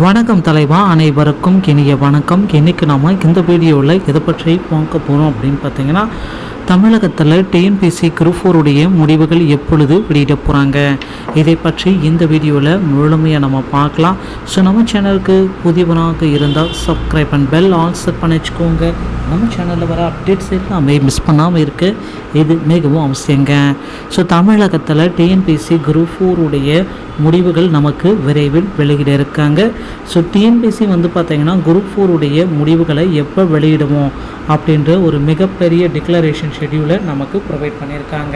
வணக்கம் தலைவா, அனைவருக்கும் இனிய வணக்கம். இன்றைக்கி நாம் இந்த வீடியோவில் எதை பற்றி பார்க்க போகிறோம் அப்படின்னு பார்த்தீங்கன்னா, தமிழகத்தில் டிஎன்பிஎஸ்சி குரூப் 4 முடிவுகள் எப்பொழுது வெளியிட போகிறாங்க, இதை பற்றி இந்த வீடியோவில் முழுமையாக நம்ம பார்க்கலாம். ஸோ நம்ம சேனலுக்கு புதியவனாக இருந்தால் subscribe and bell all set பண்ணி வச்சுக்கோங்க. நம்ம சேனலில் வர அப்டேட்ஸ் எல்லாமே மிஸ் பண்ணாமல் இருக்குது, இது மிகவும் அவசியங்க. ஸோ தமிழகத்தில் டிஎன்பிஎஸ்சி குரூப் 4 முடிவுகள் நமக்கு விரைவில் வெளியிட இருக்காங்க. ஸோ டிஎன்பிஎஸ்சி பார்த்திங்கன்னா குரூப் 4 முடிவுகளை எப்போ வெளியிடுவோம் அப்படின்ற ஒரு மிகப்பெரிய டிக்ளரேஷன் ஷெடியூலை நமக்கு ப்ரொவைட் பண்ணியிருக்காங்க.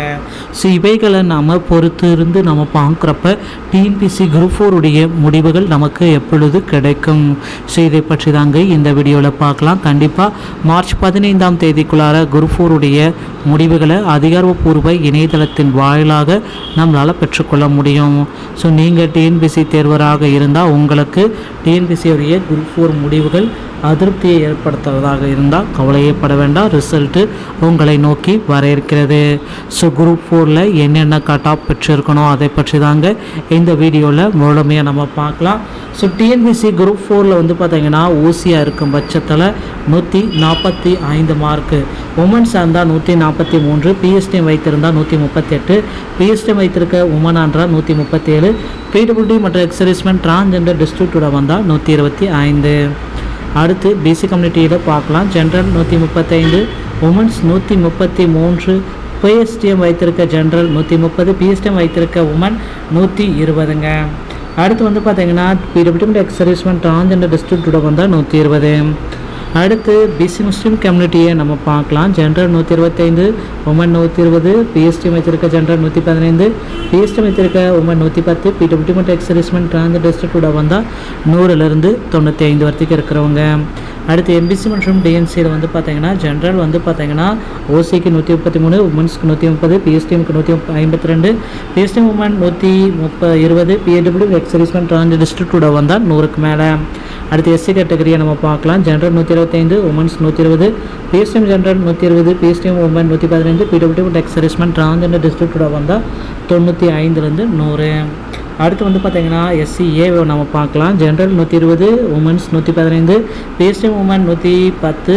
ஸோ இவைகளை நாம் பொறுத்து இருந்து நம்ம பார்க்குறப்ப டிஎன்பிஎஸ்சி குரூப் 4 முடிவுகள் நமக்கு எப்பொழுது கிடைக்கும், ஸோ இதை பற்றி தாங்க இந்த வீடியோவில் பார்க்கலாம். கண்டிப்பாக மார்ச் 15ஆம் தேதிக்குள்ளார குரூப் 4 முடிவுகளை அதிகாரப்பூர்வ இணையதளத்தின் வாயிலாக நம்மளால் பெற்றுக்கொள்ள முடியும். ஸோ நீங்கள் டிஎன்பிஎஸ்சி தேர்வராக இருந்தால் உங்களுக்கு டிஎன்பிஎஸ்சியுடைய குரூப் 4 முடிவுகள் அதிருப்தியை ஏற்படுத்துவதாக இருந்தால் கவலையப்பட வேண்டாம், ரிசல்ட்டு உங்களை நோக்கி வர இருக்கிறது. ஸோ குரூப் 4 என்னென்ன கட் ஆஃப் பெற்றிருக்கணும் அதை பற்றி தாங்க இந்த வீடியோவில் முழுமையாக நம்ம பார்க்கலாம். ஸோ டிஎன்பிஎஸ்சி குரூப் 4 பார்த்திங்கன்னா ஊசியாக இருக்கும் பட்சத்தில் 145 மார்க்கு, உமன்ஸாக இருந்தால் 143, பிஎஸ்டிஎம் வைத்திருந்தால் 138, பிஎஸ்டிஎம் வைத்திருக்க உமனான்றா 137, பிடபிள்யூடி மற்றும் எக்ஸர்வீஸ்மென் டிரான்ஸ்ஜெண்டர் டிஸ்ட்ரிக்டோட வந்தால் 125. அடுத்து பிசி கம்யூனிட்டியில் பார்க்கலாம். ஜென்ரல் 135, உமன்ஸ் 133, பிஎஸ்டிஎம் வைத்திருக்க ஜென்ரல் 130, பிஎஸ்டிஎம் வைத்திருக்க உமன் 120ங்க. அடுத்து பார்த்திங்கன்னா பிடபிள்யூடி எக்ஸர்வீஸ்மென் டிரான்ஸ்ஜெண்டர் டிஸ்ட்ரிக்டோட வந்தால் 120. அடுத்து பிசி முஸ்லீம் கம்யூனிட்டியை நம்ம பார்க்கலாம். ஜென்ரல் 125, உமன் 120, பிஎஸ்டிஎம் வைத்திருக்க ஜென்ரல் 115, பிஎஸ்டிஎம் வைத்திருக்க உமன் 110, பிடபிள்யூடி மற்றும் எக்ஸர்வீஸ்மென் டிரான்ஸ்ஜெண்டர் டிஸ்ட்ரிக்டோட வந்தால் 100லேருந்து 95 வரைக்கும் இருக்கிறவங்க. அடுத்து எம்பிசி மற்றும் டிஎன்சியில் பார்த்திங்கன்னா ஜென்ரல் பார்த்திங்கன்னா ஓசிக்கு 133, உமன்ஸ்க்கு 130, பிஎஸ்டிஎம்க்கு 152, PSTM woman 120, PWD ex-servicemen transgender டிஸ்ட்ரிக்டோட வந்தால் 100க்கு மேலே. அடுத்து எஸ்சி கேட்டகரியை நம்ம பார்க்கலாம். General 125, women's 120, PSTM general 120, PSTM woman 115, PWD மற்றும் எக்ஸர்வீஸ்மென் டிரான்ஸ்ஜெண்டர் டிஸ்ட்ரிக்டோட வந்தால் 95லேருந்து 100. அடுத்து பார்த்திங்கன்னா எஸ்சிஏ நம்ம பார்க்கலாம். ஜென்ரல் 120, உமன்ஸ் 115, பிஎஸ்டிஎம் உமன் 110,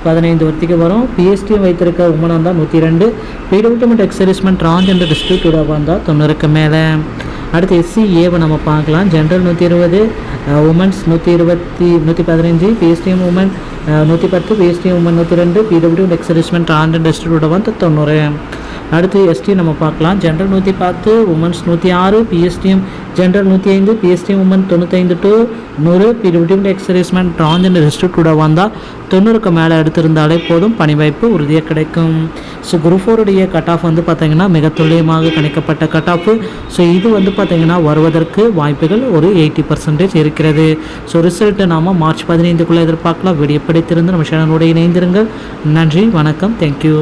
15 வரைக்கும் வரும், பிஎஸ்டிஎம் வைத்திருக்க உமனாக இருந்தால் 102, பிடபிள்யூடி மற்றும் எக்ஸர்வீஸ்மென் டிரான்ஸ்ஜெண்டர் டிஸ்ட்ரிக்டோட வந்தால் 90க்கு மேலே. அடுத்து எஸ்சிஏவை நம்ம பார்க்கலாம். General 120, women's 115, PSTM woman 110, PSTM woman 102, PWD ex-servicemen transgender டிஸ்ட்ரிக்டோட வந்து 90. அடுத்து எஸ்டி நம்ம பார்க்கலாம். General 110, women's 106, PSTM general 105, PSTM woman 95 to 100, PWD ex-servicemen transgender டிஸ்ட்ரிக்டோட வந்தால் 90க்கு மேலே எடுத்திருந்தாலே போதும், பணி வாய்ப்பு உறுதியாக கிடைக்கும். ஸோ குரூப் 4 கட் ஆஃப் பார்த்திங்கன்னா மிக துல்லியமாக கணிக்கப்பட்ட கட் ஆஃப். ஸோ இது பார்த்திங்கன்னா வருவதற்கு வாய்ப்புகள் ஒரு 80% இருக்கிறது. ஸோ ரிசல்ட்டை நாம் மார்ச் 15க்குள்ளே எதிர்பார்க்கலாம். வீடியோ பிடித்திருந்து நம்ம சேனலோடு இணைந்திருங்கள். நன்றி, வணக்கம், தேங்க்யூ.